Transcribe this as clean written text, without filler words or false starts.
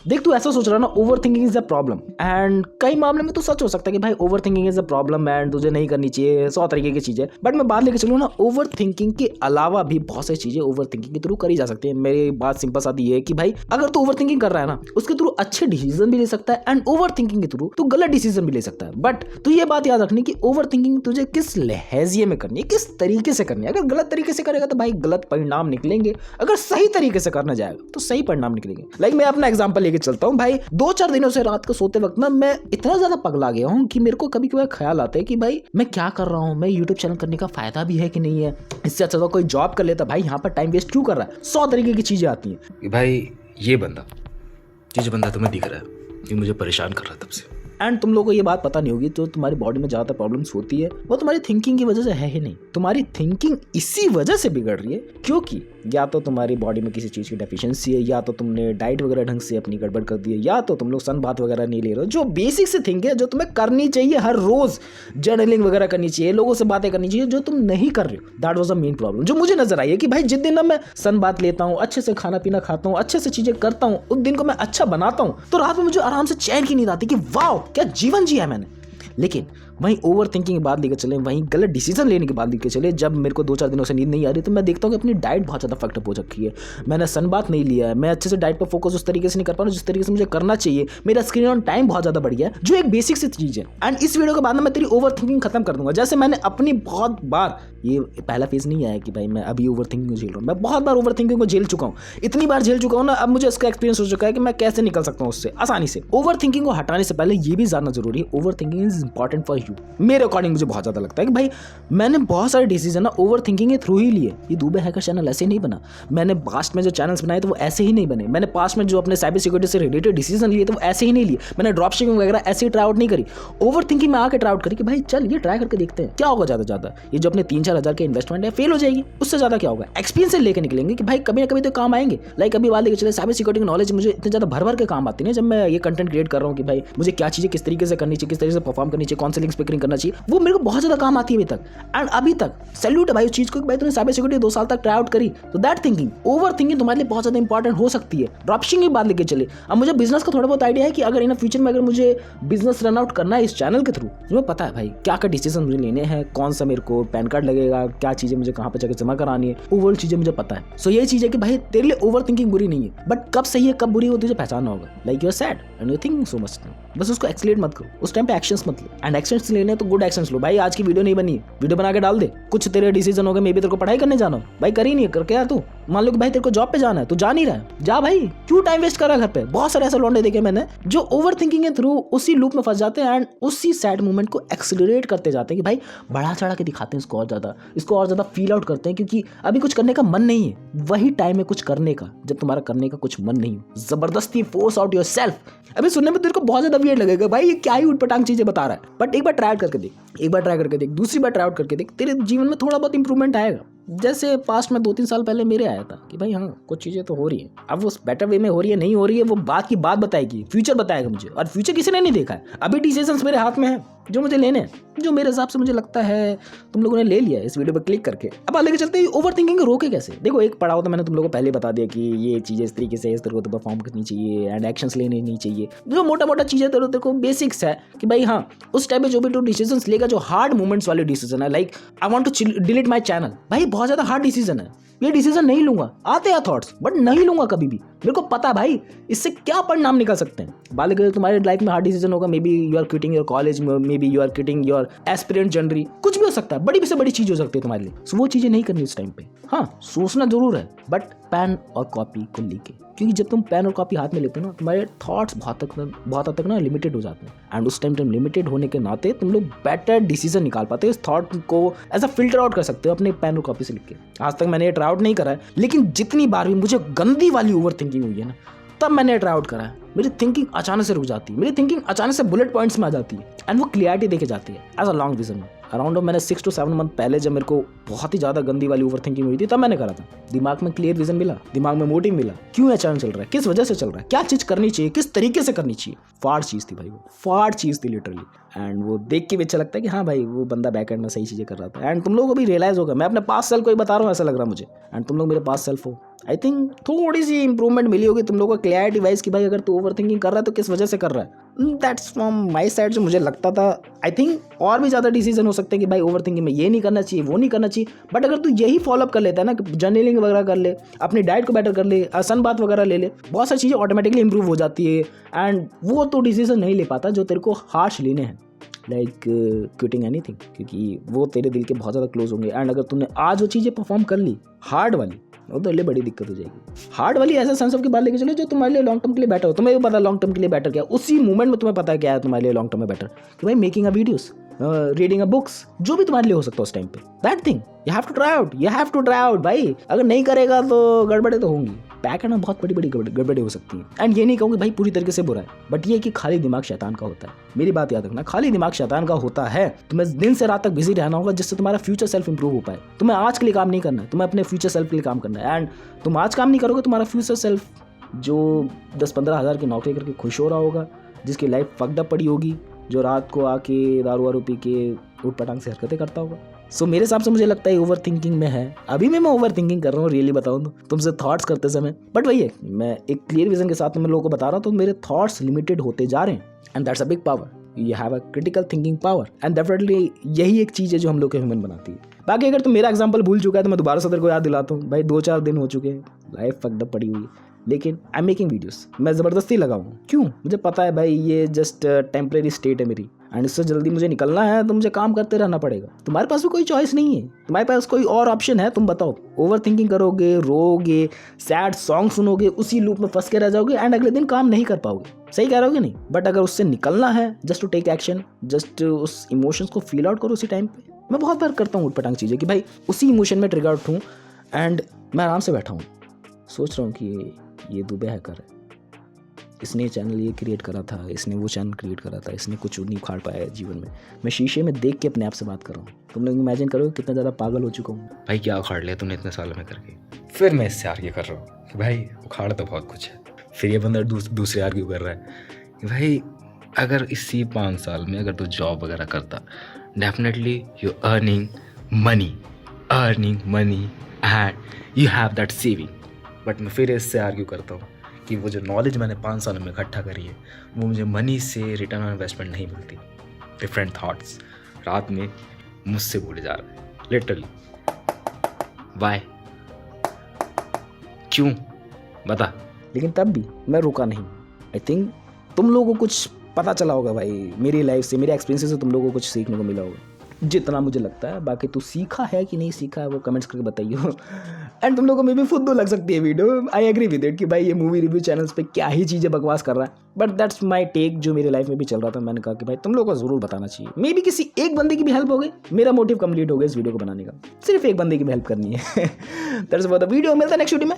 देख तू ऐसा सोच रहा है ना, over thinking is a problem, and कई मामले में तो सच हो सकता है कि भाई over thinking is a problem and तुझे नहीं करनी चाहिए, 100 तरीके की चीजें। बट मैं बात लेके चलूँ ना, ओवर थिंकिंग के अलावा भी बहुत सारी चीजें ओवर थिंकिंग के थ्रू करी जा सकती है। मेरी बात सिंपल सादी है कि भाई अगर तू ओवर थिंकिंग कर रहा है ना, उसके थ्रू अच्छे डिसीजन भी ले सकता है एंड ओवर थिंकिंग के थ्रू तू गलत डिसीजन भी ले सकता है। बट तू ये बात याद रखनी कि ओवर थिंकिंग तुझे किस लहजे में करनी है, किस तरीके से करनी है। अगर गलत तरीके से करेगा तो भाई गलत परिणाम निकलेंगे, अगर सही तरीके से करना जाएगा तो सही परिणाम निकलेंगे। लाइक मैं अपना एग्जांपल लेके चलता हूँ भाई, 2-4 दिनों से रात को सोते वक्त ना मैं इतना ज्यादा पगला गया हूँ कि मेरे को कभी कभी ख्याल आता है कि भाई मैं क्या कर रहा हूँ, मैं यूट्यूब चैनल करने का फायदा भी है कि नहीं है, इससे अच्छा तो कोई जॉब कर लेता, भाई यहाँ पर टाइम वेस्ट क्यों कर रहा है। 100 तरीके की चीजें आती हैं कि भाई ये जो बंदा तुम्हें दिख रहा है ये मुझे परेशान कर रहा है तब से। एंड तुम लोगों को ये बात पता नहीं होगी, तो तुम्हारी बॉडी में ज़्यादातर प्रॉब्लम्स होती है वो तुम्हारी थिंकिंग की वजह से है ही नहीं, तुम्हारी थिंकिंग इसी वजह से बिगड़ रही है क्योंकि या तो तुम्हारी बॉडी में किसी चीज़ की डेफिशिएंसी है, या तो तुमने डाइट वगैरह ढंग से अपनी गड़बड़ कर दी है, या तो तुम लोग सन बात वगैरह नहीं ले रहे हो। जो बेसिक से थिंक है जो तुम्हें करनी चाहिए हर रोज, जर्नलिंग वगैरह करनी चाहिए, लोगों से बातें करनी चाहिए, जो तुम नहीं कर रहे हो, that was the main problem. जो मुझे नजर आई है कि भाई जिस दिन ना मैं सन बात लेता हूँ, अच्छे से खाना पीना खाता हूँ, अच्छे से चीजें करता हूँ, उस दिन को मैं अच्छा बनाता हूँ, तो रात में मुझे आराम से चैन की नींद आती कि वाह क्या जीवन जिया मैंने। लेकिन वहीं ओवर थिंकिंग की बात लेकर चले, वहीं गलत डिसीजन लेने की बात लेकर चले, जब मेरे को 2-4 दिनों से नींद नहीं आ रही तो मैं देखता हूँ कि अपनी डाइट बहुत ज़्यादा फक्टअप हो रखी है, मैंने सन बात नहीं लिया है, मैं अच्छे से डाइट पर फोकस उस तरीके से नहीं कर पा रहा हूँ जिस तरीके से मुझे करना चाहिए, मेरा स्क्रीन ऑन टाइम बहुत ज़्यादा बढ़ गया है, जो एक बेसिक सी चीज़ है। एंड इस वीडियो के बाद मैं तेरी ओवर थिंकिंग खत्म कर दूंगा। जैसे मैंने अपनी बहुत बार, ये पहला फेज नहीं आया कि भाई मैं अभी ओवर थिंकिंग को झेल रहा हूँ, मैं बहुत बार ओवर थिंकिंग को झेल चुका हूँ, इतनी बार झेल चुका हूँ ना, अब मुझे इसका एक्सपीरियंस हो चुका है कि मैं कैसे निकल सकता हूँ उससे आसानी से। ओवर थिंकिंग को हटाने से पहले ये भी जानना जरूरी है, over thinking is important for you. मेरे अकॉर्डिंग मुझे बहुत ज़्यादा लगता है कि भाई मैंने बहुत सारे डिसीजन ना ओवर थिंकिंग के थ्रू ही लिए। ये दुबे हैकर चैनल ऐसे ही नहीं बना, मैंने पास्ट में जो चैनल्स बनाए तो वो ऐसे ही नहीं बने, मैंने पास्ट में जो अपने साइबर सिक्योरिटी से रिलेटेड डिसीजन लिए तो वो ऐसे ही नहीं लिए, मैंने ड्रॉप शिपिंग वगैरह ऐसे ही ट्राई आउट नहीं करी, ओवर थिंकिंग में आके ट्राई आउट करी कि भाई चल ये ट्राई करके देखते हैं क्या होगा। ज़्यादा ये जो अपने 3-4 हज़ार के इन्वेस्टमेंट है फेल हो जाएगी, उससे ज़्यादा क्या होगा, एक्सपीरियंस से लेकर निकलेंगे कि भाई कभी ना कभी तो काम आएंगे। लाइक अभी बात लेके चले, साइबर सिक्योरिटी की नॉलेज मुझे इतने ज़्यादा भर के काम आती है जब मैं ये कंटेंट क्रिएट कर रहा हूँ कि भाई मुझे क्या चीज़ें किस तरीके से करनी चाहिए, किस तरीके से परफॉर्म करनी चाहिए, कौन से लिंक स्पीकरिंग करना चाहिए, वो मेरे को बहुत ज़्यादा काम आती है अभी तक। एंड अभी तक सैल्यूट है भाई उस चीज़ को कि भाई तूने साइबर सिक्योरिटी 2 साल तक ट्राई आउट करी, तो दैट थिंकिंग ओवर थिंकिंग तुम्हारे लिए बहुत ज़्यादा इंपॉर्टेंट हो सकती है। ड्रॉपशिपिंग की बात लेके चले, अब मुझे बिजनेस का थोड़ा बहुत आइडिया है कि अगर इन फ्यूचर में अगर मुझे बिजनेस रन आउट करना है इस चैनल के थ्रू, मुझे पता है भाई क्या क्या डिसीजन मुझे लेने हैं, कौन सा मेरे को पैन कार्ड लगेगा, क्या चीज़ें मुझे कहाँ पर जाकर जमा करानी है, ओवरऑल चीज़ें मुझे पता है। सो यही चीज़ है कि भाई तेरे लिए ओवर थिंकिंग बुरी नहीं है, बट कब सही है कब बुरी है तुझे पहचानना होगा। Like you are sad and you thinking so much, बस उसको एक्सलेट मत करो, उस टाइम पे एक्शंस मत लो, एंड एक्शंस लेने तो गुड एक्शंस लो। भाई आज की वीडियो नहीं बनी, वीडियो बना के डाल दे, कुछ तेरे डिसीजन हो गए, मे बी तेरे को पढ़ाई करने जाना हो, भाई कर ही नहीं करके यार तू, मान लो कि भाई तेरे को जॉब पे जाना है, तू जा नहीं रहा है, जा भाई, क्यों टाइम वेस्ट कर रहा है घर पे। बहुत सारे ऐसे लौंडे देखे मैंने जो ओवर थिंकिंग के थ्रू उसी लूप में फंस जाते हैं एंड उसी सैड मोमेंट को एक्सेलरेट करते जाते हैं कि भाई बढ़ा चढ़ा के दिखाते हैं इसको और ज्यादा फील आउट करते हैं, क्योंकि अभी कुछ करने का मन नहीं है। वही टाइम है कुछ करने का जब तुम्हारा करने का कुछ मन नहीं हो, जबरदस्ती फोर्स आउट योरसेल्फ। अभी सुनने में तेरे को बहुत ज्यादा वियर्ड लगेगा, भाई ये क्या ही उटपटांग चीजें बता रहा है, बट एक बार ट्राई करके देख, दूसरी बार ट्राई आउट करके देख, तेरे जीवन में थोड़ा बहुत इंप्रूवमेंट आएगा। जैसे पास्ट में 2-3 साल पहले मेरे आया था कि भाई हाँ कुछ चीज़ें तो हो रही हैं, अब वो बेटर वे में हो रही है नहीं हो रही है वो बात की बात बताएगी, फ्यूचर बताएगा मुझे, और फ्यूचर किसी ने नहीं देखा है। अभी डिसीजंस मेरे हाथ में है जो मुझे लेने हैं, जो मेरे हिसाब से मुझे लगता है तुम लोगों ने ले लिया इस वीडियो पर क्लिक करके। अब आगे चलते हैं ओवर थिंकिंग को रोके कैसे। देखो एक पढ़ा होता मैंने तुम लोगों को पहले बता दिया कि ये चीज़ें इस तरीके से इस तरह को परफॉर्म करनी चाहिए एंड एक्शंस लेने नहीं चाहिए, जो मोटा चीज़ें तेरे को बेसिक्स है कि भाई हाँ उस टाइम पे जो भी तू डिसीजंस लेगा, जो हार्ड मोमेंट्स वाले डिसीजन है, like I want to delete my channel, भाई बहुत ज़्यादा हार्ड डिसीजन है, ये डिसीजन नहीं लूंगा, आते हैं थॉट्स बट नहीं लूंगा कभी भी, मेरे को पता भाई इससे क्या परिणाम निकल सकते हैं। बालिक तुम्हारे लाइफ में हार्ड डिसीजन होगा, maybe you are quitting your college, maybe you are quitting your aspirant generally, कुछ भी हो सकता है, बड़ी से बड़ी चीज हो सकती है तुम्हारे लिए। सो वो चीजें नहीं करनी उस टाइम पे, हाँ सोचना जरूर है बट पेन और कॉपी को लेके, क्योंकि जब तुम पेन और कॉपी हाथ में लेते हो ना तुम्हारे थॉट्स बहुत हद तक ना लिमिटेड हो जाते हैं, एंड उस टाइम लिमिटेड होने के नाते तुम लोग बेटर डिसीजन निकाल पाते हो, इस थॉट को ऐसा फिल्टर आउट कर सकते हो अपने पेन और कॉपी से लिख के। आज तक मैंने ये ट्राई आउट नहीं करा है, लेकिन जितनी बार भी मुझे गंदी वाली ओवर थिंकिंग हुई है ना तब मैंने ट्राई आउट करा है, मेरी थिंकिंग अचानक से रुक जाती है, मेरी थिंकिंग अचानक से बुलेट पॉइंट्स में आ जाती है एंड वो क्लियरिटी देके जाती है एज अ लॉन्ग विजन में। अराउंड मैंने 6 to 7 मंथ पहले जब मेरे को बहुत ही ज़्यादा गंदी वाली ओवर थिंकिंग हुई थी तब मैंने करा था। दिमाग में क्लियर विजन मिला, दिमाग में मोटिव मिला, क्यों ये चैनल चल रहा है, किस वजह से चल रहा है, क्या चीज़ करनी चाहिए, किस तरीके से करनी चाहिए। फाड़ चीज़ थी भाई, वो फाड़ चीज़ थी लिटरली, एंड वो देख के भी अच्छा लगता है कि हाँ भाई वो बंदा बैक एंड में सही चीज़ें कर रहा था। एंड तुम लोगों को भी रियलाइज़ होगा, मैं अपने पास सेल्फ को ही बता रहा हूँ, ऐसा लग रहा है मुझे, एंड तुम लोग मेरे पास सेल्फ हो, आई थिंक थोड़ी सी इंप्रूवमेंट मिली होगी तुम लोगों को क्लैरिटी वाइज कि भाई अगर तू ओवर थिंकिंग कर रहा है तो किस वजह से कर रहा है। दैट्स फ्रॉम माई साइड जो मुझे लगता था। आई थिंक और भी ज़्यादा डिसीजन हो सकते हैं कि भाई ओवर थिंकिंग में ये नहीं करना चाहिए, वो नहीं करना चाहिए, बट अगर तू यही फॉलोअप कर लेता है ना, जर्नलिंग वगैरह कर ले, अपनी डाइट को बेटर कर ले, सन बात वगैरह ले ले, बहुत सारी चीज़ें ऑटोमेटिकली इंप्रूव हो जाती है। एंड वो तो डिसीजन नहीं ले पाता जो तेरे को हार्श लेने हैं, लाइक क्विटिंग एनीथिंग, क्योंकि वो तेरे दिल के बहुत ज़्यादा क्लोज होंगे। एंड अगर तूने आज वो चीज़ें परफॉर्म कर ली हार्ड वाली, वो तो बड़ी दिक्कत हो जाएगी। हार्ड वाली ऐसा सेंस ऑफ की बात लेके चलो जो तुम्हारे लिए लॉन्ग टर्म के लिए बेटर हो। तुम्हें भी पता लॉन्ग टर्म के लिए बेटर क्या, उसी मोमेंट में तुम्हें पता है क्या है तुम्हारे लिए लॉन्ग टर्म में बेटर, कि भाई making a videos, reading a books, जो भी तुम्हारे लिए हो सकता है उस टाइम पे, that thing you have to try out, you have to try out भाई। अगर नहीं करेगा तो गड़बड़े तो होंगी, बैक एंड में बहुत बड़ी बड़ी गड़बड़े हो सकती हैं। एंड ये नहीं कहूँगी भाई पूरी तरीके से बुरा है, बट ये कि खाली दिमाग शैतान का होता है। मेरी बात याद रखना, खाली दिमाग शैतान का होता है। तुम्हें दिन से रात तक बिजी रहना होगा जिससे तुम्हारा फ्यूचर सेल्फ इंप्रूव हो पाए। तुम्हें आज के लिए काम नहीं करना है, तुम्हें अपने फ्यूचर सेल्फ के लिए काम करना है। एंड तुम आज काम नहीं करोगे, तुम्हारा फ्यूचर सेल्फ जो 10-15 हज़ार की नौकरी करके खुश हो रहा होगा, जिसकी लाइफ फक्ड अप पड़ी होगी, जो रात को आके दारू वारू पी के उठ पटांग से हरकतें करता होगा। सो मेरे हिसाब से मुझे लगता है ओवर थिंकिंग में है। अभी मैं ओवर थिंकिंग कर रहा हूँ, रियली बताऊँ तो तुमसे थॉट्स करते समय, बट वही है, मैं एक क्लियर विजन के साथ मैं लोगों को बता रहा हूँ, तो मेरे थॉट्स लिमिटेड होते जा रहे हैं। And that's a big power, you have a critical thinking power, and definitely यही एक चीज़ है जो हम लोग को ह्यूमन बनाती है। बाकी अगर तुम मेरा एग्जाम्पल भूल चुका है तो मैं दोबारा से तेरे को याद दिलाता हूँ भाई, 2-4 दिन हो चुके हैं, लाइफ फक्ड अप पड़ी हुई है, लेकिन आई एम मेकिंग वीडियोस। मैं ज़बरदस्ती लगाऊँ क्यों, मुझे पता है भाई ये जस्ट टेम्परेरी स्टेट है मेरी, एंड इससे जल्दी मुझे निकलना है तो मुझे काम करते रहना पड़ेगा। तुम्हारे पास भी कोई चॉइस नहीं है, तुम्हारे पास कोई और ऑप्शन है? तुम बताओ। ओवर थिंकिंग करोगे, रोगे, सैड सॉन्ग सुनोगे, उसी लूप में फंस के रह जाओगे एंड अगले दिन काम नहीं कर पाओगे। सही कह रहोगे नहीं? बट अगर उससे निकलना है, just to take action, just उस इमोशंस को फील आउट करो उसी टाइम पे। मैं बहुत बार करता हूँ उठपटांग चीज़ें कि भाई उसी इमोशन में ट्रिगर आउट हूँ एंड मैं आराम से बैठा हूँ, सोच रहा हूँ कि ये दुबे हैकर है, इसने चैनल ये क्रिएट करा था, इसने वो चैनल क्रिएट करा था, इसने कुछ नहीं उखाड़ पाया है जीवन में। मैं शीशे में देख के अपने आप से बात कर रहा हूँ। तुम लोग इमेजिन करो कितना ज़्यादा पागल हो चुका हूँ। भाई क्या उखाड़ लिया तूने इतने सालों में करके? फिर मैं इससे आर्ग्यू कर रहा हूँ कि भाई उखाड़ तो बहुत कुछ है। फिर ये बंदा दूसरे आर्ग्यू कर रहा है कि भाई अगर इसी 5 साल में अगर तू जॉब वगैरह करता, definitely you earning money and you have that saving. But मैं फिर इससे आर्ग्यू करता हूँ कि वो जो नॉलेज मैंने 5 सालों में इकट्ठा करी है वो मुझे मनी से रिटर्न ऑन इन्वेस्टमेंट नहीं मिलती। डिफरेंट थॉट्स रात में मुझसे बोले जा रहे हैं, लिटरली। वाई? क्यों? बता। लेकिन तब भी मैं रुका नहीं। आई थिंक तुम लोगों को कुछ पता चला होगा भाई, मेरी लाइफ से, मेरे एक्सपीरियंस से तुम लोगों को कुछ सीखने को मिला होगा, जितना मुझे लगता है। बाकी तू सीखा है कि नहीं सीखा है वो कमेंट्स करके बताइए। एंड तुम लोगों को मे भी फुद्दू लग सकती है video, I agree with it कि भाई ये मूवी रिव्यू चैनल्स पे क्या ही चीज़ें बकवास कर रहा है, बट दैट्स माई टेक जो मेरी लाइफ में भी चल रहा था। मैंने कहा कि भाई तुम लोगों को ज़रूर बताना चाहिए। मे बी किसी एक बंदे की भी हेल्प हो गई, मेरा मोटिव कंप्लीट हो गया इस वीडियो को बनाने का। सिर्फ एक बंदे की भी हेल्प करनी है। That's for the video. मिलता है नेक्स्ट वीडियो में।